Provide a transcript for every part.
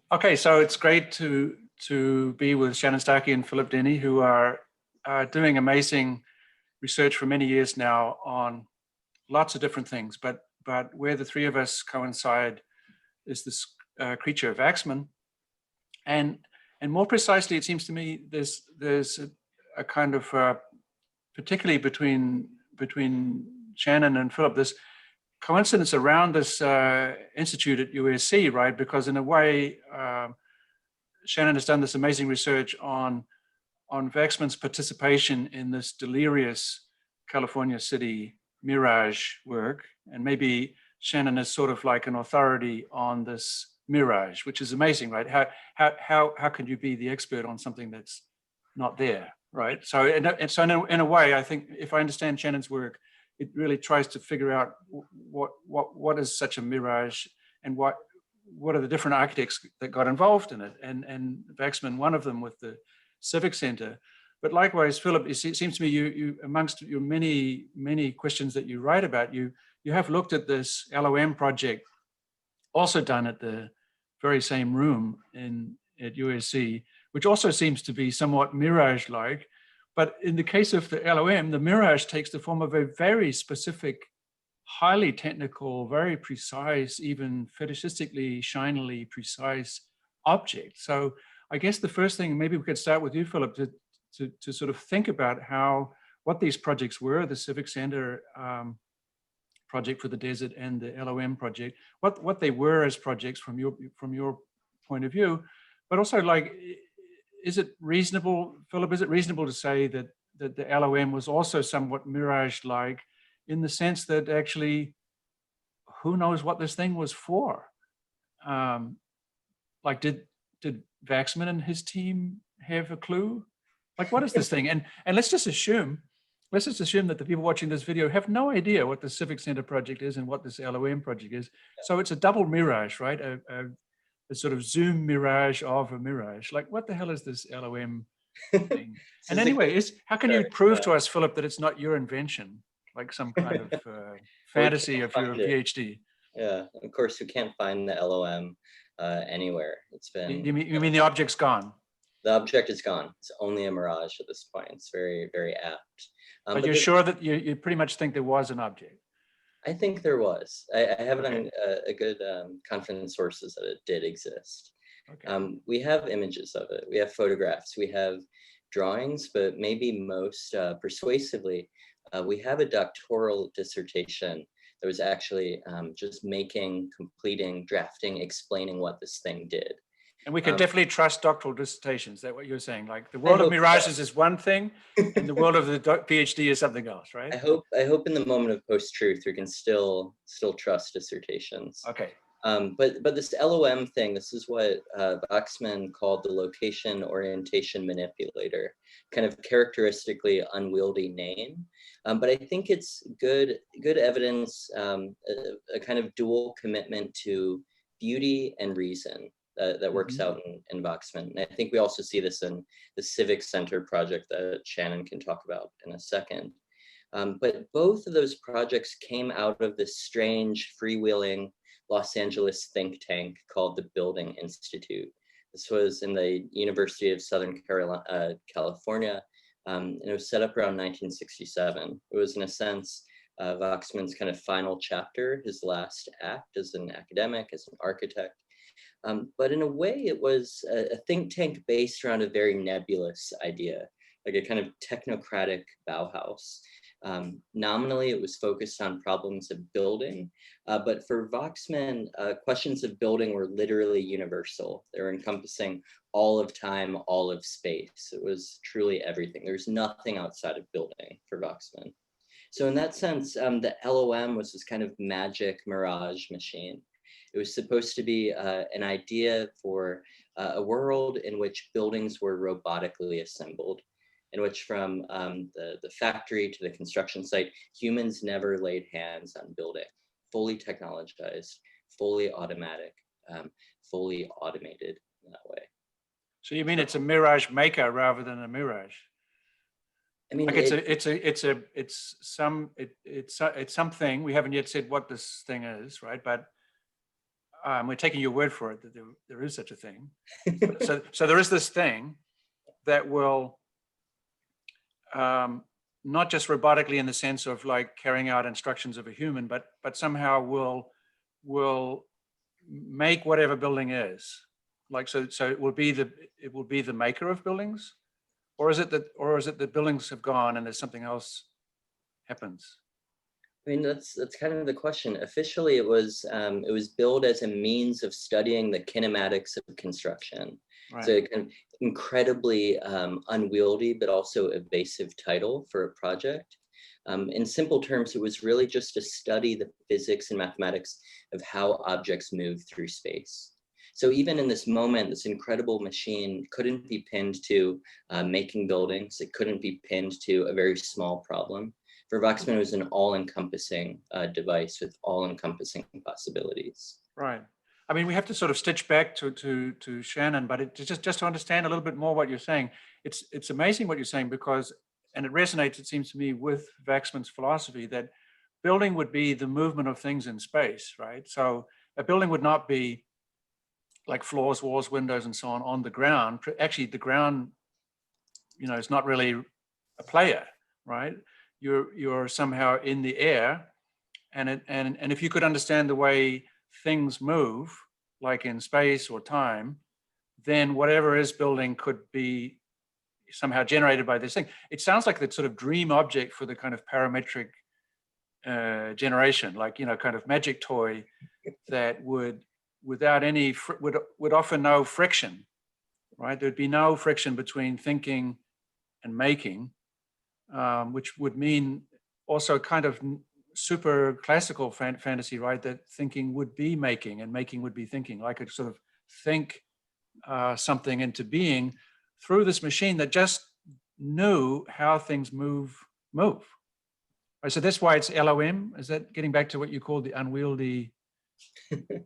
Okay, so it's great to be with Shannon, Starkey, and Phillip Denny, who are doing amazing research for many years now on lots of different things. But where the three of us coincide is this creature of Wachsmann, and more precisely, it seems to me there's a kind of particularly between Shannon and Phillip, this coincidence around this institute at USC, right? Because in a way, Shannon has done this amazing research on Wachsmann's participation in this delirious California City mirage work, and maybe Shannon is sort of like an authority on this mirage, which is amazing, right? How can you be the expert on something that's not there, right? So in a way, I think if I understand Shannon's work, it really tries to figure out what is such a mirage, and what are the different architects that got involved in it, and Wachsmann, one of them with the Civic Center. But likewise, Phillip, it seems to me you amongst your many questions that you write about, you have looked at this LOM project, also done at the very same room at USC, which also seems to be somewhat mirage-like. But in the case of the LOM, the mirage takes the form of a very specific, highly technical, very precise, even fetishistically, shinily precise object. So I guess the first thing, maybe we could start with you, Phillip, to sort of think about what these projects were, the Civic Center project for the desert and the LOM project, what they were as projects from your point of view, but also, like, is it reasonable, Phillip, to say that the LOM was also somewhat mirage-like, in the sense that actually, who knows what this thing was for? Like, did Wachsmann and his team have a clue? Like, what is this thing? And let's just assume that the people watching this video have no idea what the Civic Center project is and what this LOM project is. So it's a double mirage, right? A sort of Zoom mirage of a mirage. Like, what the hell is this LOM thing? And anyway, how can you prove to us, Phillip, that it's not your invention, like some kind of fantasy of your PhD? Yeah, of course, you can't find the LOM anywhere. It's been. You mean the object's gone? The object is gone. It's only a mirage at this point. It's very, very apt. But you're sure that you pretty much think there was an object? I think there was. I have it on a good confident sources that it did exist. Okay. We have images of it. We have photographs. We have drawings, but maybe most persuasively, we have a doctoral dissertation that was actually just completing, drafting, explaining what this thing did. And we can definitely trust doctoral dissertations. Is that what you're saying? Like, the world of mirages is one thing, and the world of the PhD is something else, right? I hope in the moment of post-truth we can still trust dissertations. Okay. But this LOM thing, this is what Wachsmann called the location orientation manipulator, kind of characteristically unwieldy name. But I think it's good evidence, a kind of dual commitment to beauty and reason that works out in Wachsmann. And I think we also see this in the Civic Center project that Shannon can talk about in a second. But both of those projects came out of this strange freewheeling Los Angeles think tank called the Building Institute. This was in the University of Southern California, and it was set up around 1967. It was, in a sense, Wachsmann's kind of final chapter, his last act as an academic, as an architect. But in a way, it was a think tank based around a very nebulous idea, like a kind of technocratic Bauhaus. Nominally, it was focused on problems of building, but for Wachsmann, questions of building were literally universal. They were encompassing all of time, all of space. It was truly everything. There's nothing outside of building for Wachsmann. So in that sense, the LOM was this kind of magic mirage machine. It was supposed to be an idea for a world in which buildings were robotically assembled, in which from the factory to the construction site, humans never laid hands on building, fully technologized, fully automatic, fully automated in that way. So you mean it's a mirage maker rather than a mirage? I mean, like it's something. We haven't yet said what this thing is, right? But we're taking your word for it that there is such a thing. So there is this thing that will not just robotically in the sense of like carrying out instructions of a human, but somehow will make whatever building is. Like so it will be the maker of buildings, or is it that buildings have gone and there's something else happens? I mean, that's kind of the question. Officially, it was billed as a means of studying the kinematics of construction. Right. So it kind of incredibly unwieldy, but also evasive title for a project. In simple terms, it was really just to study the physics and mathematics of how objects move through space. So even in this moment, this incredible machine couldn't be pinned to making buildings. It couldn't be pinned to a very small problem. For Wachsmann, it was an all-encompassing device with all-encompassing possibilities. Right. I mean, we have to sort of stitch back to Shannon, but just to understand a little bit more what you're saying. It's amazing what you're saying because, and it resonates, it seems to me, with Wachsmann's philosophy that building would be the movement of things in space, right? So a building would not be like floors, walls, windows, and so on the ground. Actually, the ground, is not really a player, right? You're somehow in the air, and if you could understand the way things move, like in space or time, then whatever is building could be somehow generated by this thing. It sounds like the sort of dream object for the kind of parametric generation, like kind of magic toy that would, without any would offer no friction, right? There'd be no friction between thinking and making. Which would mean also kind of super classical fantasy, right? That thinking would be making and making would be thinking. I could sort of think something into being through this machine that just knew how things move. Right, so that's why it's LOM. Is that getting back to what you called the unwieldy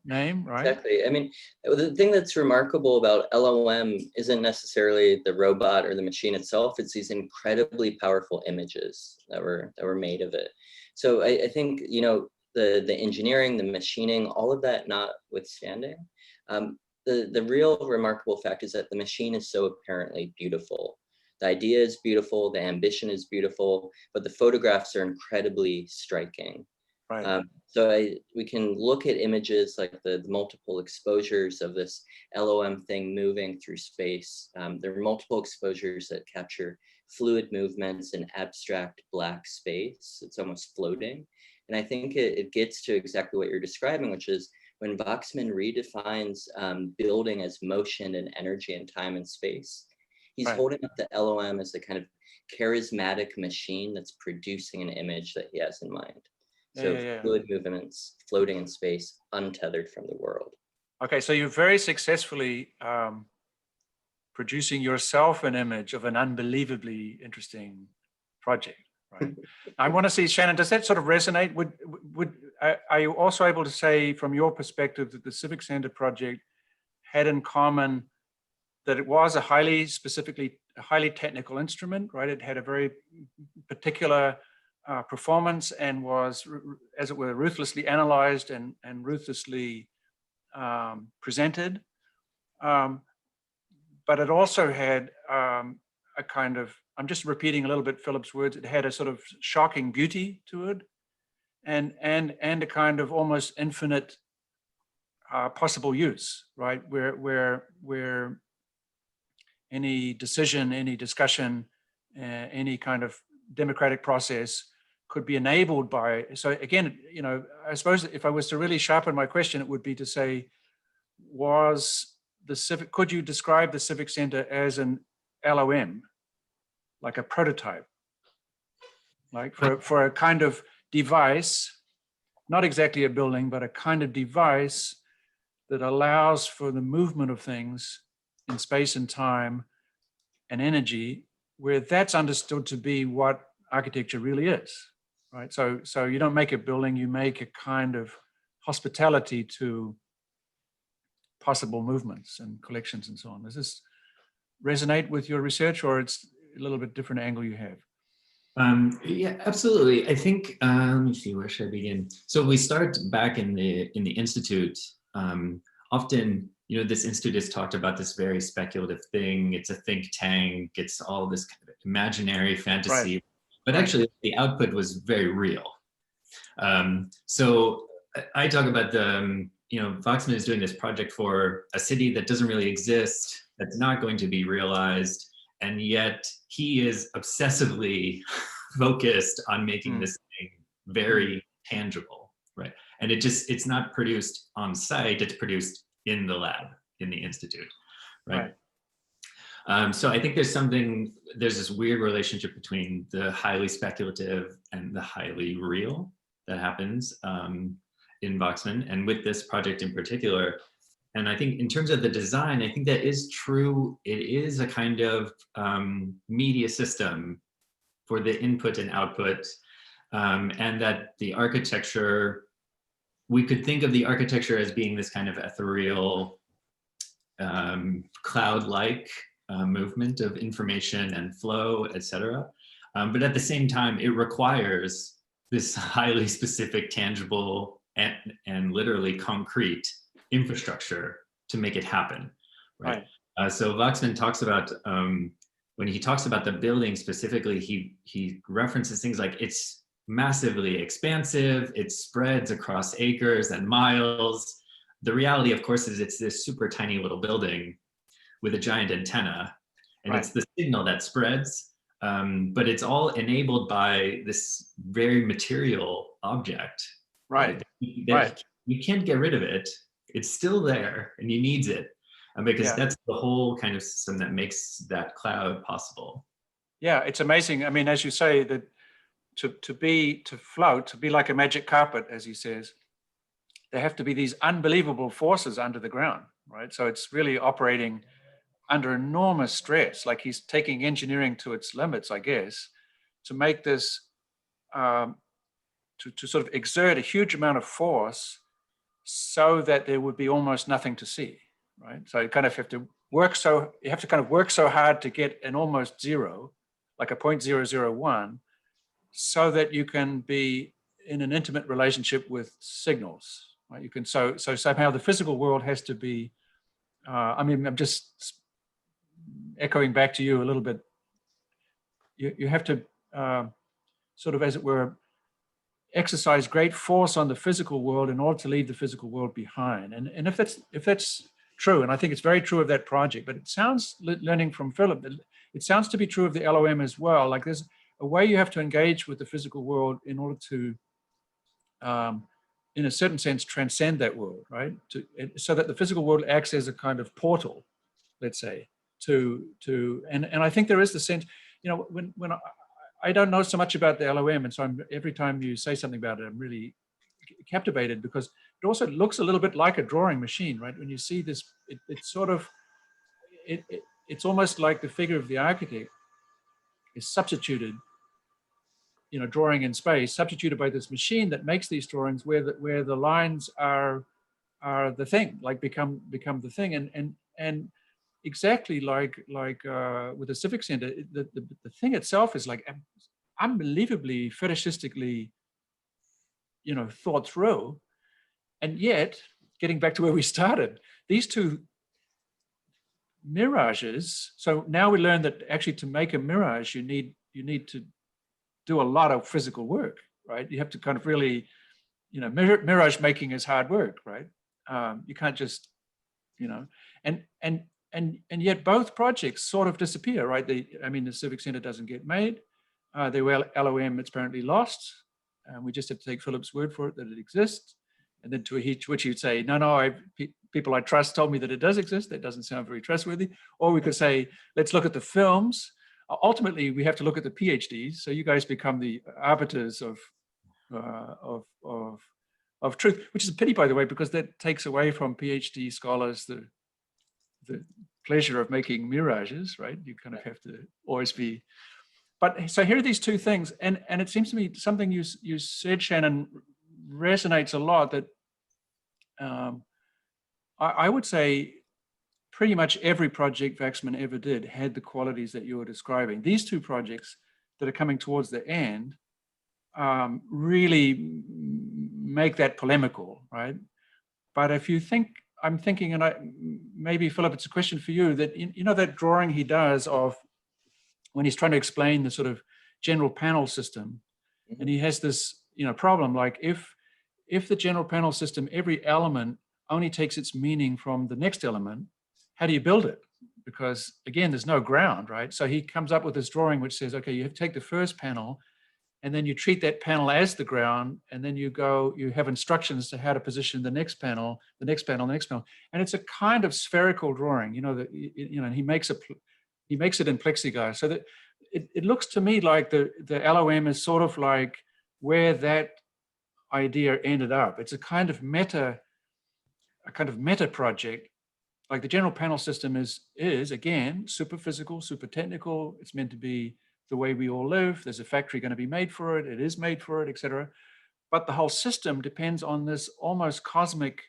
name, right? Exactly. I mean, the thing that's remarkable about LOM isn't necessarily the robot or the machine itself. It's these incredibly powerful images that were made of it. So I think the engineering, the machining, all of that notwithstanding, the real remarkable fact is that the machine is so apparently beautiful. The idea is beautiful, the ambition is beautiful, but the photographs are incredibly striking. Right. So we can look at images like the multiple exposures of this LOM thing moving through space. There are multiple exposures that capture fluid movements in abstract black space. It's almost floating. And I think it gets to exactly what you're describing, which is when Wachsmann redefines building as motion and energy and time and space, he's Right. holding up the LOM as the kind of charismatic machine that's producing an image that he has in mind. So fluid movements floating in space, untethered from the world. Okay, so you're very successfully producing yourself an image of an unbelievably interesting project, right? I want to see, Shannon, does that sort of resonate? Are you also able to say from your perspective that the Civic Center project had in common that it was a highly technical instrument, right? It had a very particular performance and was, as it were, ruthlessly analyzed and ruthlessly presented. But it also had a kind of, I'm just repeating a little bit Philip's words, it had a sort of shocking beauty to it and a kind of almost infinite possible use, right? Where any decision, any discussion, any kind of democratic process could be enabled by. So again, I suppose if I was to really sharpen my question, it would be to say, could you describe the Civic Center as an LOM, like a prototype, like for a kind of device, not exactly a building, but a kind of device that allows for the movement of things in space and time and energy, where that's understood to be what architecture really is, right? So you don't make a building, you make a kind of hospitality to possible movements and collections and so on. Does this resonate with your research, or it's a little bit different angle you have? Yeah, absolutely. I think, let me see, where should I begin? So we start back in the Institute often, this institute has talked about this very speculative thing. It's a think tank. It's all this kind of imaginary fantasy, Right. but Right. actually the output was very real. So I talk about Wachsmann is doing this project for a city that doesn't really exist, that's not going to be realized, and yet he is obsessively focused on making this thing very tangible, right? And it's not produced on site, it's produced in the lab, in the institute, right? So I think there's this weird relationship between the highly speculative and the highly real that happens in Wachsmann, and with this project in particular. And I think in terms of the design, I think that is true. It is a kind of media system for the input and output, and that the architecture, we could think of the architecture as being this kind of ethereal, cloud-like movement of information and flow, etc. But at the same time, it requires this highly specific, tangible, and literally concrete infrastructure to make it happen, right? So Wachsmann talks about, when he talks about the building specifically, he references things like it's massively expansive, it spreads across acres and miles. The reality, of course, is it's this super tiny little building with a giant antenna, and it's the signal that spreads, but it's all enabled by this very material object. That you can't get rid of it. It's still there, and you need it, because that's the whole kind of system that makes that cloud possible. Yeah, it's amazing. I mean, as you say, that to float, to be like a magic carpet, as he says, there have to be these unbelievable forces under the ground, right? So it's really operating under enormous stress. Like he's taking engineering to its limits, I guess, to make this, to sort of exert a huge amount of force so that there would be almost nothing to see, right? So you kind of have to work so hard to get an almost zero, like a 0.001, so that you can be in an intimate relationship with signals, right? You can, so somehow the physical world has to be, I mean, I'm just echoing back to you a little bit. You have to sort of, as it were, exercise great force on the physical world in order to leave the physical world behind. And if that's true, and I think it's very true of that project, but it sounds, learning from Phillip, it sounds to be true of the LOM as well. Like there's a way you have to engage with the physical world in order to, in a certain sense, transcend that world, right? So that the physical world acts as a kind of portal, let's say, and I think there is the sense, when I don't know so much about the LOM, and so every time you say something about it, I'm really captivated, because it also looks a little bit like a drawing machine, right? When you see this, it's sort of, it's almost like the figure of the architect is substituted, drawing in space, substituted by this machine that makes these drawings where the lines are the thing, like become the thing, and exactly like with the Civic Center, the thing itself is like unbelievably fetishistically, thought through. And yet, getting back to where we started, these two mirages. So now we learn that actually to make a mirage, you need to do a lot of physical work, right? You have to kind of really, mirage making is hard work, right? You can't just, and yet both projects sort of disappear, right? The Civic Center doesn't get made. The LOM, it's apparently lost. We just have to take Philip's word for it that it exists. And then to which he'd say, no, people I trust told me that it does exist. That doesn't sound very trustworthy. Or we could say, let's look at the films. Ultimately, we have to look at the PhDs. So you guys become the arbiters of truth, which is a pity, by the way, because that takes away from PhD scholars the pleasure of making mirages, right? You kind of have to always be. But so here are these two things, and it seems to me something you said, Shannon, resonates a lot. That I would say pretty much every project Wachsmann ever did had the qualities that you were describing. These two projects that are coming towards the end really make that polemical, right? But if you think, I'm thinking, and maybe Philip, it's a question for you, that you know that drawing he does of when he's trying to explain the sort of general panel system, and he has this problem, like if the general panel system, every element only takes its meaning from the next element, how do you build it? Because again, there's no ground, right? So he comes up with this drawing which says, okay, you have to take the first panel, and then you treat that panel as the ground, and then you have instructions to how to position the next panel, the next panel, the next panel. And it's a kind of spherical drawing, and he makes it in plexiglass. So that it looks to me like the LOM is sort of like where that idea ended up. It's a kind of meta project. Like the general panel system is again, super physical, super technical. It's meant to be the way we all live. There's a factory going to be made for it. It is made for it, etc. But the whole system depends on this almost cosmic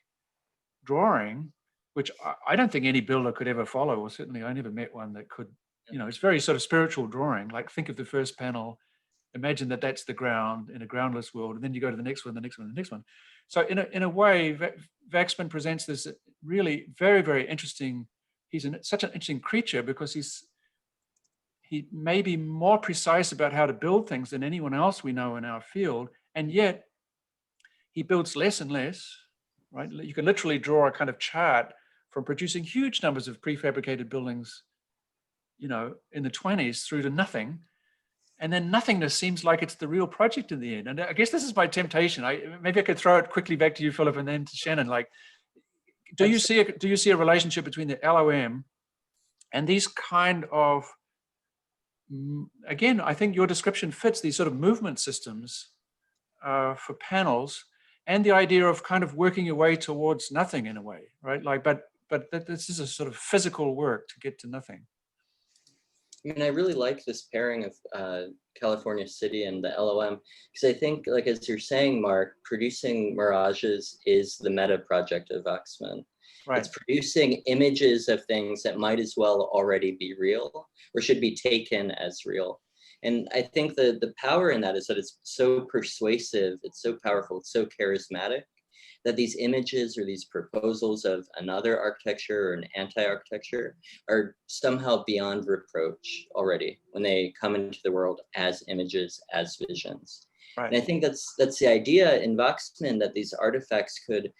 drawing, which I don't think any builder could ever follow, or certainly I never met one that could. It's very sort of spiritual drawing. Like think of the first panel, imagine that that's the ground in a groundless world, and then you go to the next one, the next one, the next one. So in a way, Wachsmann presents this really very, very interesting. He's such an interesting creature because he may be more precise about how to build things than anyone else we know in our field, and yet he builds less and less. Right? You can literally draw a kind of chart from producing huge numbers of prefabricated buildings, in the 20s through to nothing. And then nothingness seems like it's the real project in the end. And I guess this is my temptation. Maybe I could throw it quickly back to you, Philip, and then to Shannon. Like, do you see a relationship between the LOM and these kind of, again, I think your description fits these sort of movement systems for panels, and the idea of kind of working your way towards nothing in a way, right? Like, but this is a sort of physical work to get to nothing. I mean, I really like this pairing of California City and the LOM, because I think, like, as you're saying, Mark, producing mirages is the meta project of Wachsmann. Right. It's producing images of things that might as well already be real or should be taken as real. And I think the power in that is that it's so persuasive, it's so powerful, it's so charismatic, that these images or these proposals of another architecture or an anti-architecture are somehow beyond reproach already when they come into the world as images, as visions. Right. And I think that's the idea in Wachsmann, that these artifacts could,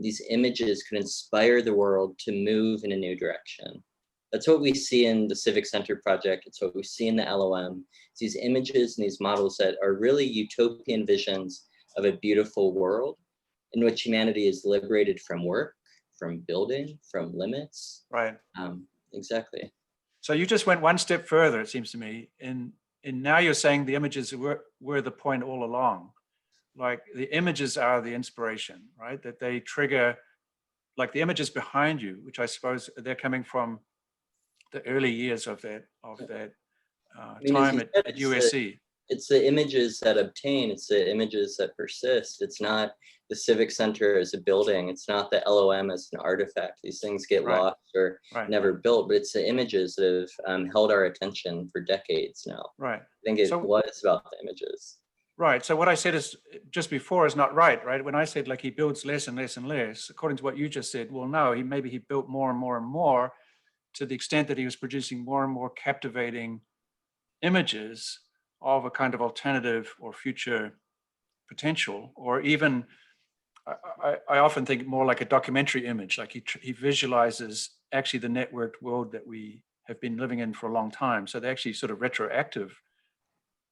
these images could inspire the world to move in a new direction. That's what we see in the Civic Center project. It's what we see in the LOM. It's these images and these models that are really utopian visions of a beautiful world in which humanity is liberated from work, from building, from limits. Right. Exactly. So you just went one step further, it seems to me. And now you're saying the images were the point all along. Like the images are the inspiration, right? That they trigger, like the images behind you, which I suppose they're coming from the early years of that time at USC. It's the images that obtain, it's the images that persist. It's not the Civic Center as a building. It's not the LOM as an artifact. These things get lost or never built, but it's the images that have held our attention for decades now. Right. I think it was about the images. Right. So what I said is just before is not right? When I said like he builds less and less and less, according to what you just said, well, no, maybe he built more and more and more to the extent that he was producing more and more captivating images of a kind of alternative or future potential, or even I often think more like a documentary image, like he visualizes actually the networked world that we have been living in for a long time. So they're actually sort of retroactive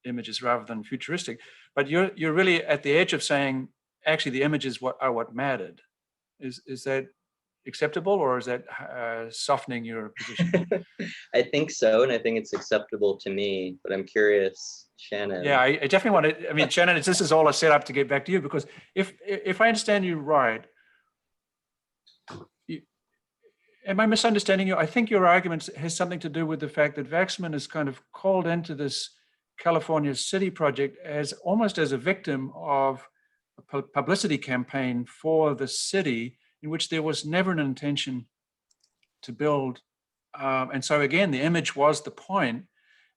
images rather than futuristic. But you're really at the edge of saying actually the images are what mattered. Is that acceptable, or is that softening your position? I think so, and I think it's acceptable to me, but I'm curious, Shannon. Yeah, I definitely want to, I mean, Shannon, this is all a setup to get back to you, because if I understand you right, am I misunderstanding you? I think your argument has something to do with the fact that Wachsmann is kind of called into this California City project as almost as a victim of a publicity campaign for the city, in which there was never an intention to build. And so again, the image was the point.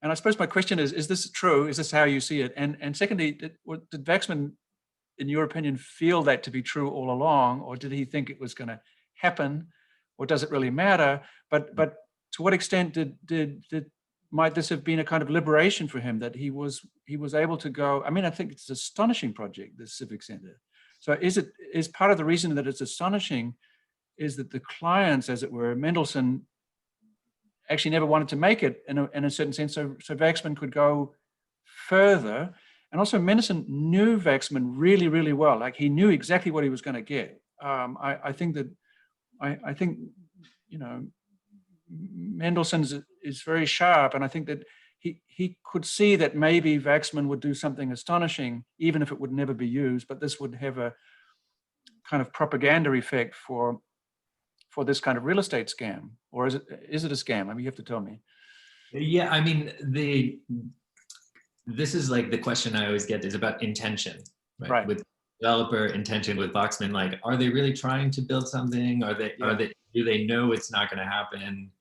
And I suppose my question is this true? Is this how you see it? And secondly, did Wachsmann in your opinion, feel that to be true all along, or did he think it was going to happen, or does it really matter? But to what extent might this have been a kind of liberation for him, that he was able to go? I mean, I think it's an astonishing project, the Civic Center. So is part of the reason that it's astonishing is that the clients, as it were, Mendelssohn, actually never wanted to make it in a certain sense, so Wachsmann could go further. And also Mendelssohn knew Wachsmann really, really well. Like, he knew exactly what he was going to get. I think, you know, Mendelssohn is very sharp, and I think that he could see that maybe Wachsmann would do something astonishing, even if it would never be used, but this would have a kind of propaganda effect for this kind of real estate scam. Or is it a scam? I mean, you have to tell me. Yeah, I mean, this is like the question I always get is about intention, right? With developer intention, with Wachsmann, like, are they really trying to build something? Do they know it's not going to happen?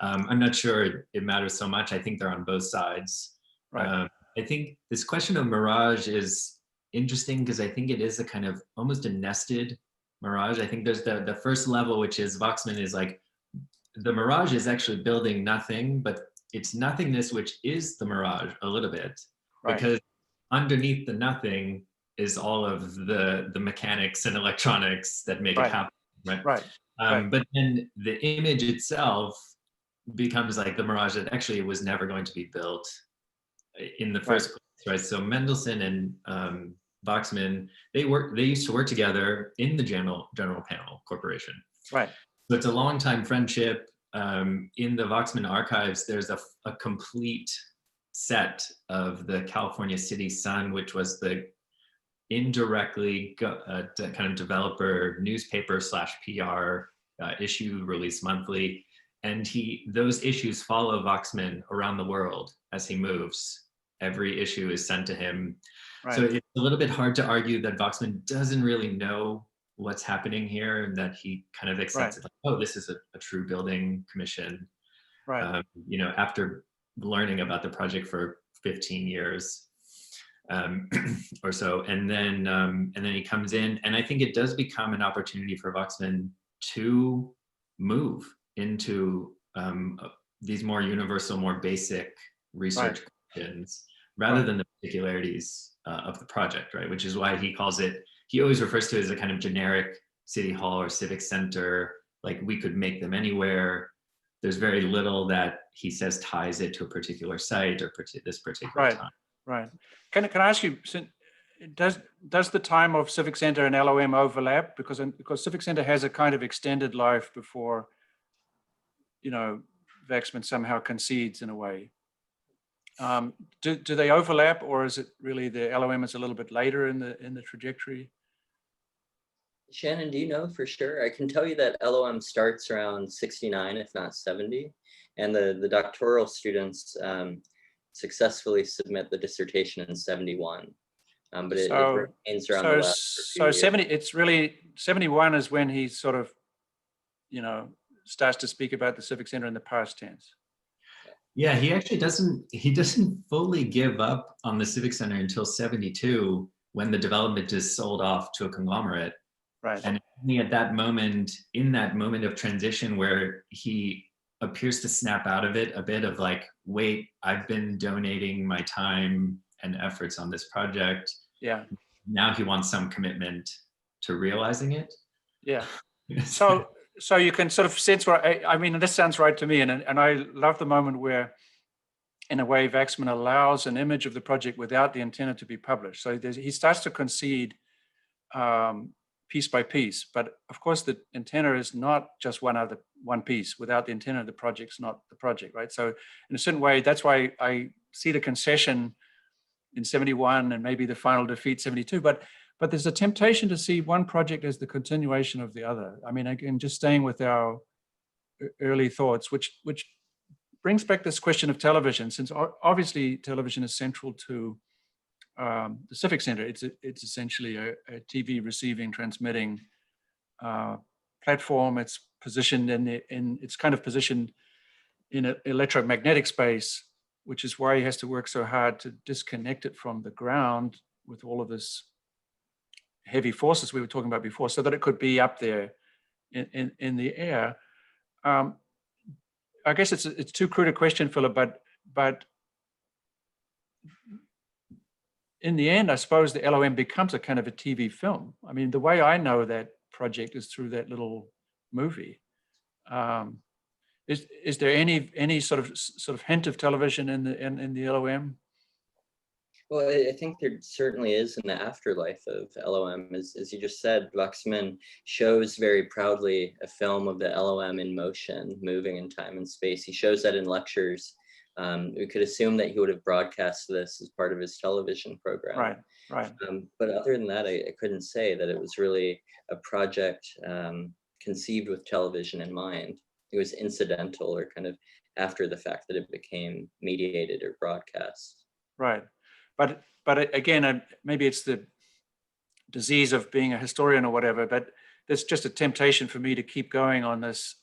I'm not sure it matters so much. I think they're on both sides. I think this question of mirage is interesting because I think it is a kind of almost a nested mirage. I think there's the first level, which is Wachsmann is like, the mirage is actually building nothing, but it's nothingness, which is the mirage a little bit, because underneath the nothing is all of the mechanics and electronics that make it happen, right? But then the image itself becomes like the mirage that actually it was never going to be built in the first place, right? So Mendelssohn and Wachsmann, they used to work together in the General Panel Corporation. Right. So it's a long time friendship. In the Wachsmann archives, there's a complete set of the California City Sun, which was the indirectly kind of developer newspaper / PR issue released monthly. And those issues follow Wachsmann around the world as he moves. Every issue is sent to him. So it's a little bit hard to argue that Wachsmann doesn't really know what's happening here, and that he kind of accepts it, like, oh, this is a true building commission. You know, after learning about the project for 15 years or so, and then he comes in, and I think it does become an opportunity for Wachsmann to move into these more universal, more basic research questions, rather than the particularities of the project, right? Which is why he always refers to it as a kind of generic city hall or civic center, like we could make them anywhere. There's very little that he says ties it to a particular site or this particular time. Right. Can I ask you, does the time of Civic Center and LOM overlap? Because Civic Center has a kind of extended life before, you know, Wachsmann somehow concedes in a way. Do they overlap, or is it really the LOM is a little bit later in the trajectory? Shannon, do you know for sure? I can tell you that LOM starts around 69, if not 70, and the doctoral students successfully submit the dissertation in 71. But it remains around the last. So 70. It's really 71 is when he sort of, you know, starts to speak about the Civic Center in the past tense. Yeah, he actually doesn't fully give up on the Civic Center until 72, when the development is sold off to a conglomerate. Right. And only at that moment, in that moment of transition, where he appears to snap out of it a bit of like, wait, I've been donating my time and efforts on this project. Yeah. Now he wants some commitment to realizing it. Yeah. So you can sort of sense where, I mean, this sounds right to me. And I love the moment where, in a way, Wachsmann allows an image of the project without the antenna to be published. So he starts to concede piece by piece. But of course, the antenna is not just one piece. Without the antenna, the project's not the project, right? So in a certain way, that's why I see the concession in 71 and maybe the final defeat 72. But there's a temptation to see one project as the continuation of the other. I mean, again, just staying with our early thoughts, which brings back this question of television, since obviously television is central to the Civic Center. It's essentially a TV receiving, transmitting platform. It's positioned it's kind of positioned in an electromagnetic space, which is why he has to work so hard to disconnect it from the ground with all of this heavy forces we were talking about before, so that it could be up there in the air. I guess it's too crude a question, Philip, but in the end, I suppose the LOM becomes a kind of a TV film. I mean, the way I know that project is through that little movie. Is there any sort of hint of television in the LOM? Well, I think there certainly is in the afterlife of LOM. As you just said, Wachsmann shows very proudly a film of the LOM in motion, moving in time and space. He shows that in lectures. We could assume that he would have broadcast this as part of his television program. Right. But other than that, I couldn't say that it was really a project conceived with television in mind. It was incidental, or kind of after the fact, that it became mediated or broadcast. Right. But again, maybe it's the disease of being a historian or whatever, but there's just a temptation for me to keep going on this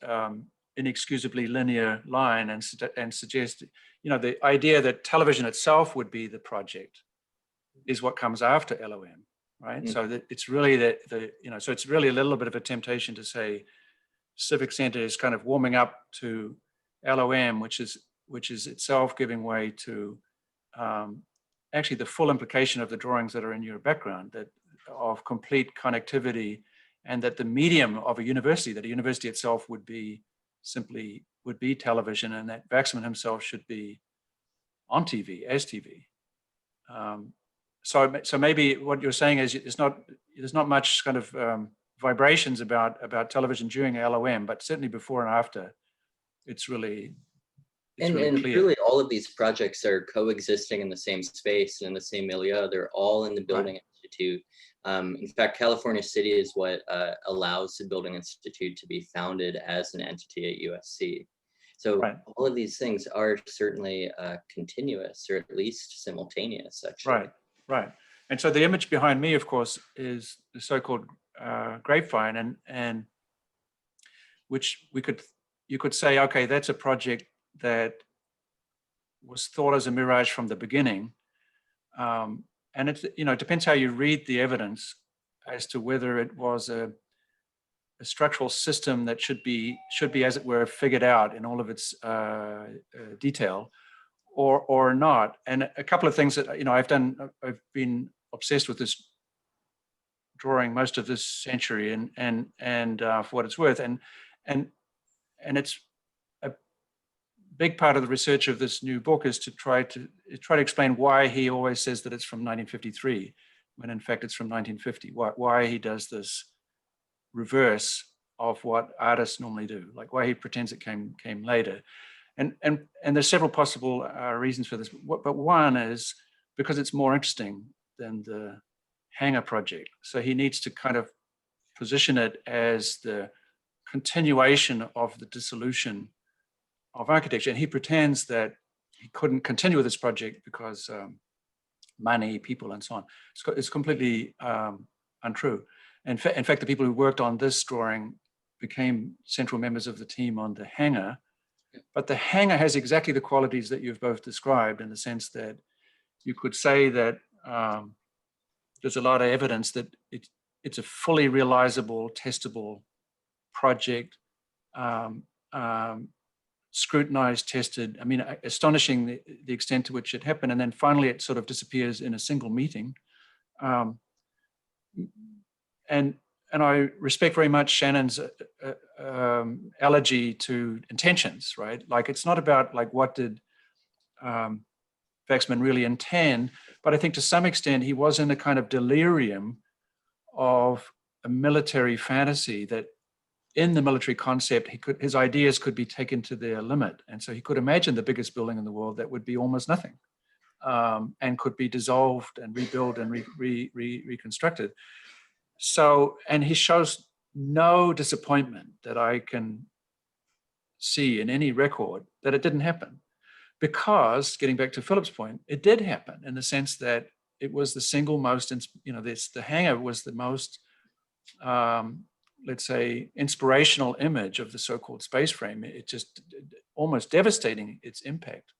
inexcusably linear line and suggest, the idea that television itself would be the project is what comes after LOM, right? Mm-hmm. So that it's really so it's really a little bit of a temptation to say Civic Center is kind of warming up to LOM, which is itself giving way to actually the full implication of the drawings that are in your background, that of complete connectivity, and that the medium of a university itself would be television, and that Wachsmann himself should be on TV as TV. So maybe what you're saying is there's not much kind of vibrations about television during LOM, but certainly before and after, it's really clear. Really all of these projects are coexisting in the same space and in the same milieu. They're all in the Building Institute. In fact, California City is what allows the Building Institute to be founded as an entity at USC. So all of these things are certainly continuous, or at least simultaneous, actually. Right. And so the image behind me, of course, is the so-called grapevine, and which you could say, okay, that's a project that was thought as a mirage from the beginning. And it's, it depends how you read the evidence as to whether it was a structural system that should be, as it were, figured out in all of its detail, or not. And a couple of things that I've been obsessed with this drawing most of this century, and for what it's worth, and it's a big part of the research of this new book is to try to explain why he always says that it's from 1953 when in fact it's from 1950. Why he does this reverse of what artists normally do, like why he pretends it came later. And there's several possible reasons for this, but one is because it's more interesting than the hangar project. So he needs to kind of position it as the continuation of the dissolution of architecture. And he pretends that he couldn't continue with this project because money, people, and so on. It's completely untrue. In fact, the people who worked on this drawing became central members of the team on the hangar. But the hangar has exactly the qualities that you've both described, in the sense that you could say that there's a lot of evidence that it's a fully realizable, testable project, scrutinized, tested. I mean, astonishing the extent to which it happened. And then finally, it sort of disappears in a single meeting. And I respect very much Shannon's allergy to intentions, right? Like, it's not about like what did Wachsmann really intend, but I think to some extent he was in a kind of delirium of a military fantasy that in the military concept, his ideas could be taken to their limit. And so he could imagine the biggest building in the world that would be almost nothing, and could be dissolved and rebuilt and reconstructed. So, and he shows no disappointment that I can see in any record that it didn't happen. Because, getting back to Philip's point, it did happen in the sense that it was the single most, the hangar was the most, let's say, inspirational image of the so-called space frame. It just almost devastating, its impact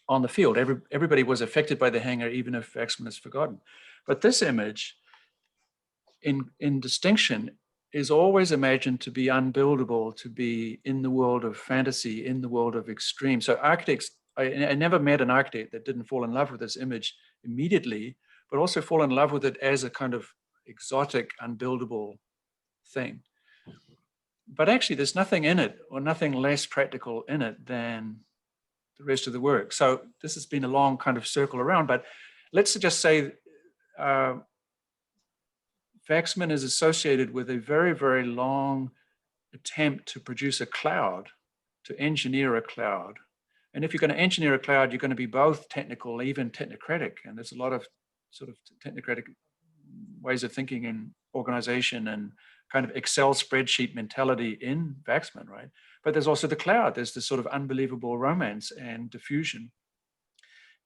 on the field. Everybody was affected by the hangar, even if Wachsmann is forgotten. But this image in distinction is always imagined to be unbuildable, to be in the world of fantasy, in the world of extreme. So architects, I never met an architect that didn't fall in love with this image immediately, but also fall in love with it as a kind of exotic, unbuildable thing. But actually, there's nothing in it, or nothing less practical in it than the rest of the work. So this has been a long kind of circle around, but let's just say Wachsmann is associated with a very, very long attempt to produce a cloud, to engineer a cloud. And if you're going to engineer a cloud, you're going to be both technical, even technocratic. And there's a lot of sort of technocratic ways of thinking in organization and kind of Excel spreadsheet mentality in Wachsmann, right? But there's also the cloud. There's this sort of unbelievable romance and diffusion.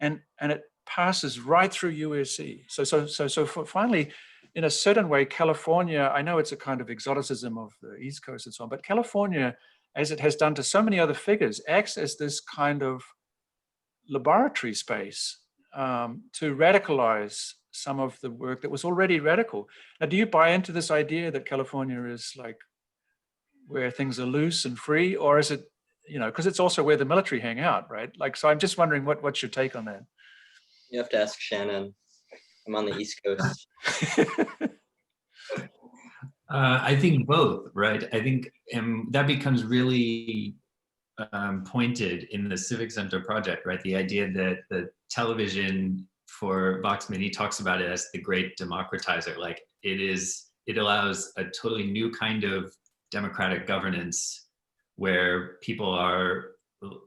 And it passes right through USC. So finally, in a certain way, California, I know it's a kind of exoticism of the East Coast and so on, but California, as it has done to so many other figures, acts as this kind of laboratory space to radicalize some of the work that was already radical. Now, do you buy into this idea that California is like where things are loose and free, or is it, you know, because it's also where the military hang out, right? Like, so I'm just wondering what's your take on that? You have to ask Shannon. I'm on the East Coast. I think both, right? I think that becomes really pointed in the Civic Center project, right? The idea that the television for Wachsmann, he talks about it as the great democratizer. Like it allows a totally new kind of democratic governance where people are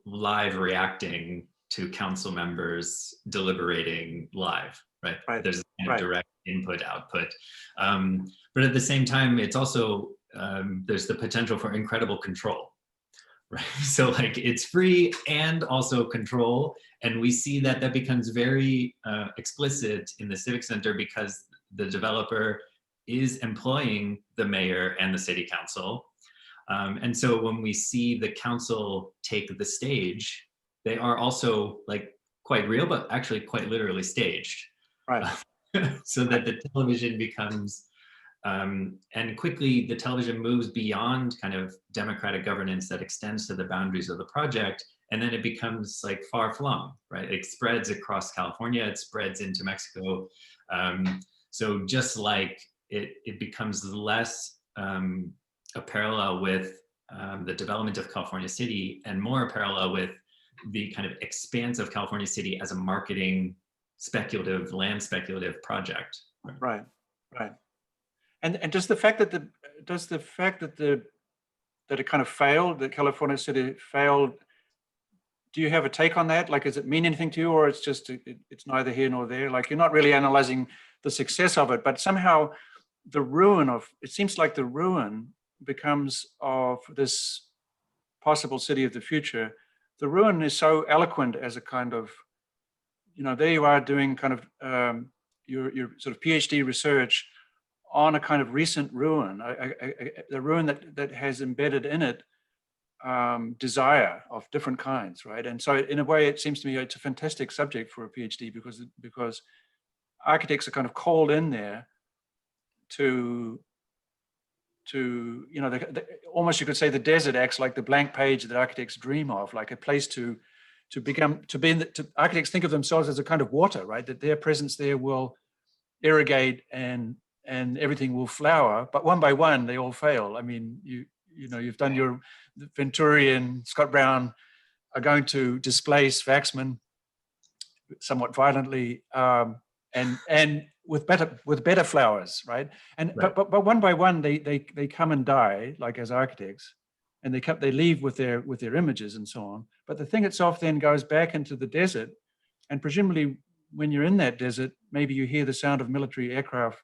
live reacting to council members deliberating live, right? There's a kind of direct input output. But at the same time, it's also, there's the potential for incredible control, right? So like it's free and also control. And we see that that becomes very explicit in the Civic Center because the developer is employing the mayor and the city council. And so when we see the council take the stage, they are also like quite real, but actually quite literally staged. Right. So that the television becomes, and quickly the television moves beyond kind of democratic governance that extends to the boundaries of the project. And then it becomes like far flung, right? It spreads across California, it spreads into Mexico. So just like it becomes less a parallel with the development of California City and more a parallel with the kind of expanse of California City as a marketing speculative, land speculative project. Right. And does the fact that that it kind of failed, that California City failed, do you have a take on that? Like, does it mean anything to you, or it's just it's neither here nor there? Like, you're not really analyzing the success of it, but somehow the ruin of it seems like the ruin becomes of this possible city of the future. The ruin is so eloquent as a kind of, you know, there you are doing kind of your sort of PhD research on a kind of recent ruin, the ruin that has embedded in it desire of different kinds, right? And so in a way, it seems to me it's a fantastic subject for a PhD because architects are kind of called in there to you know, almost you could say the desert acts like the blank page that architects dream of, like a place to architects think of themselves as a kind of water, right? That their presence there will irrigate and everything will flower, but one by one they all fail. I mean, you know, you've done your Venturi and Scott Brown are going to displace Wachsmann somewhat violently, and with better flowers, right? And right. But one by one they come and die, like as architects, and they leave with their images and so on. But the thing itself then goes back into the desert, and presumably when you're in that desert, maybe you hear the sound of military aircraft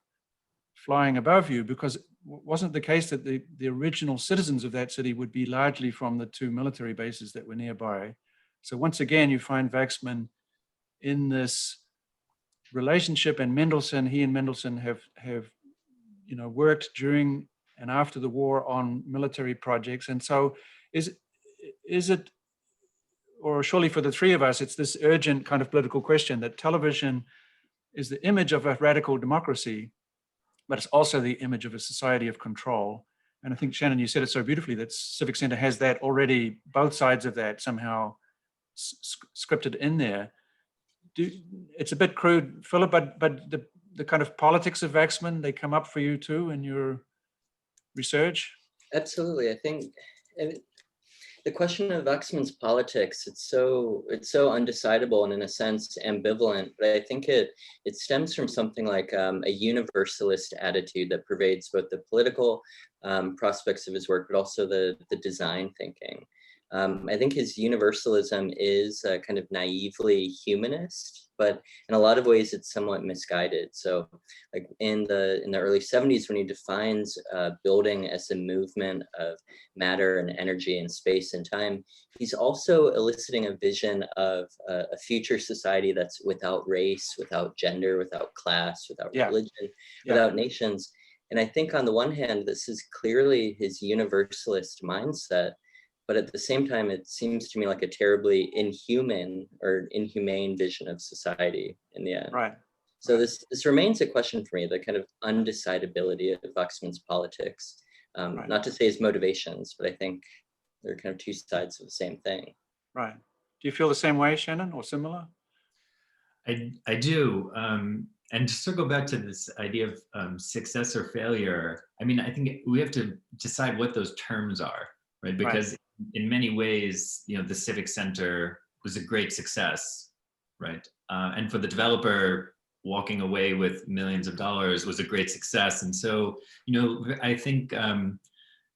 flying above you, because wasn't the case that the original citizens of that city would be largely from the two military bases that were nearby. So once again, you find Wachsmann in this relationship, and he and Mendelssohn have you know, worked during and after the war on military projects. And so is it, or surely for the three of us, it's this urgent kind of political question that television is the image of a radical democracy, but it's also the image of a society of control. And I think, Shannon, you said it so beautifully that Civic Center has that already, both sides of that somehow scripted in there. It's a bit crude, Philip, but the kind of politics of Wachsmann, they come up for you too in your research? Absolutely. I think the question of Wachsmann's politics, it's so undecidable and in a sense ambivalent, but I think it stems from something like a universalist attitude that pervades both the political prospects of his work, but also the design thinking. I think his universalism is kind of naively humanist, but in a lot of ways it's somewhat misguided. So like in the early 70s, when he defines building as a movement of matter and energy and space and time, he's also eliciting a vision of a future society that's without race, without gender, without class, without religion, without nations. And I think on the one hand, this is clearly his universalist mindset, but at the same time, it seems to me like a terribly inhumane or inhumane vision of society in the end. Right. So this remains a question for me, the kind of undecidability of Wachsmann's politics. Not to say his motivations, but I think they're kind of two sides of the same thing. Right. Do you feel the same way, Shannon, or similar? I do. And just to go back to this idea of success or failure, I mean, I think we have to decide what those terms are, right? Because in many ways, you know, the Civic Center was a great success, right? And for the developer, walking away with millions of dollars was a great success. And so, you know, I think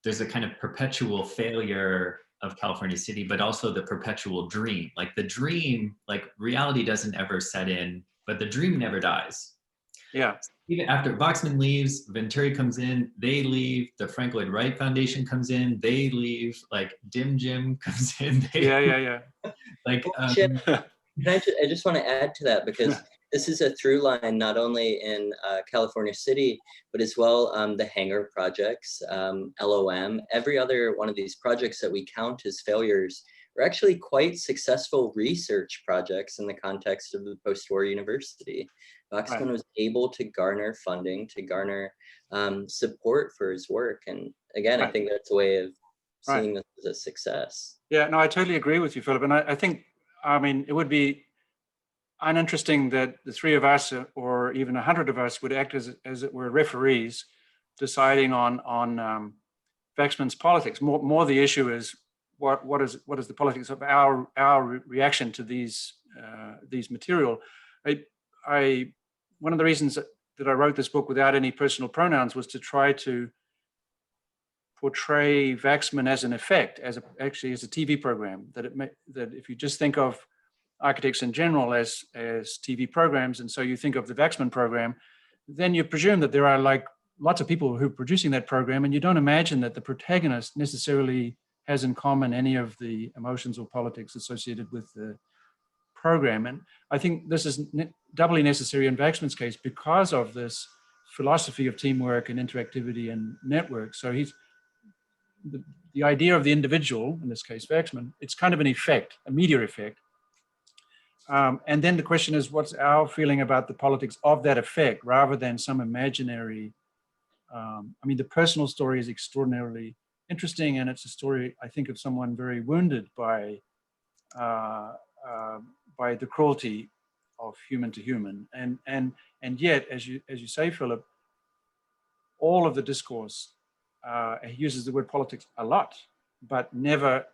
there's a kind of perpetual failure of California City, but also the perpetual dream. Like the dream, like reality doesn't ever set in, but the dream never dies. Yeah. Even after Wachsmann leaves, Venturi comes in, they leave, the Frank Lloyd Wright Foundation comes in, they leave, like Dim Jim comes in. Yeah. Like, I just want to add to that, because this is a through line not only in California City, but as well the hangar projects, LOM, every other one of these projects that we count as failures are actually quite successful research projects in the context of the post-war university. Wachsmann was able to garner funding, to garner support for his work. And again, I think that's a way of seeing this as a success. Yeah, no, I totally agree with you, Philip. And I think, I mean, it would be uninteresting that the three of us, or even 100 of us, would act as it were referees deciding on Wachsmann's politics. More the issue is what is the politics of our reaction to these material. One of the reasons that I wrote this book without any personal pronouns was to try to portray Wachsmann as an effect, actually as a TV program. That if you just think of architects in general as TV programs, and so you think of the Wachsmann program, then you presume that there are like lots of people who are producing that program, and you don't imagine that the protagonist necessarily has in common any of the emotions or politics associated with the program. And I think this is doubly necessary in Wachsmann's case because of this philosophy of teamwork and interactivity and network. So the idea of the individual, in this case Wachsmann, it's kind of an effect, a media effect. And then the question is, what's our feeling about the politics of that effect rather than some imaginary, I mean, the personal story is extraordinarily interesting, and it's a story, I think, of someone very wounded by the cruelty of human to human. And yet, as you say, Philip, all of the discourse uses the word politics a lot, but never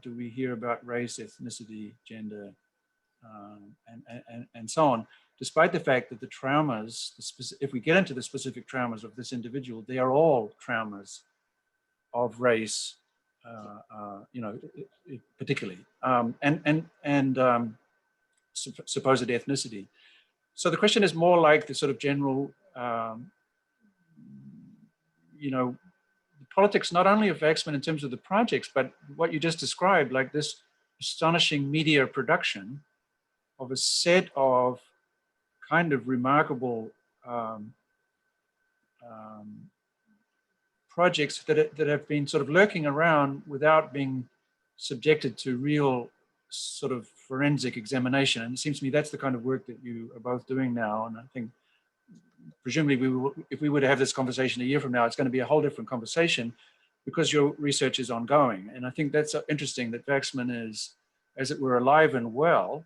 do we hear about race, ethnicity, gender, and so on, despite the fact that the traumas, if we get into the specific traumas of this individual, they are all traumas of race, you know, particularly, and supposed ethnicity. So the question is more like the sort of general, you know, the politics not only of Wachsmann in terms of the projects, but what you just described, like this astonishing media production of a set of kind of remarkable projects that have been sort of lurking around without being subjected to real sort of forensic examination. And it seems to me that's the kind of work that you are both doing now. And I think presumably if we were to have this conversation a year from now, it's going to be a whole different conversation because your research is ongoing. And I think that's interesting that Wachsmann is, as it were, alive and well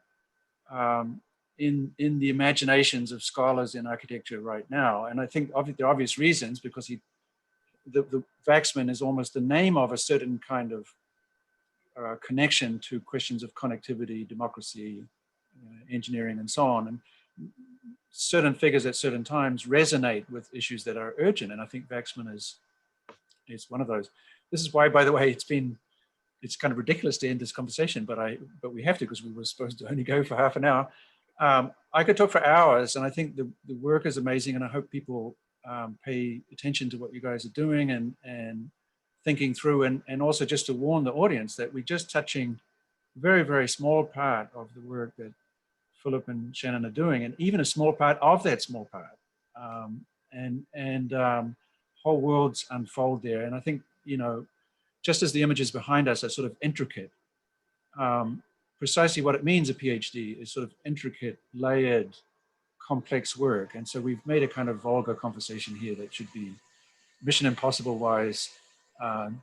in the imaginations of scholars in architecture right now. And I think the obvious reasons, because the Wachsmann is almost the name of a certain kind of connection to questions of connectivity, democracy, engineering, and so on. And certain figures at certain times resonate with issues that are urgent. And I think Wachsmann is one of those. This is why, by the way, it's kind of ridiculous to end this conversation, but we have to, because we were supposed to only go for half an hour. I could talk for hours, and I think the work is amazing, and I hope people pay attention to what you guys are doing and thinking through, and also just to warn the audience that we're just touching a very, very small part of the work that Phillip and Shannon are doing, and even a small part of that small part. Whole worlds unfold there. And I think, just as the images behind us are sort of intricate, precisely what it means, a PhD, is sort of intricate, layered, complex work. And so we've made a kind of vulgar conversation here that should be Mission Impossible wise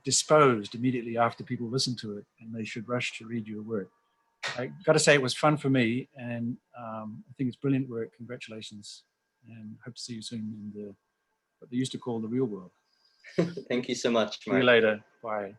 disposed immediately after people listen to it, and they should rush to read your work. I got to say, it was fun for me, and I think it's brilliant work. Congratulations, and hope to see you soon in what they used to call the real world. Thank you so much, Mark. See you later. Bye.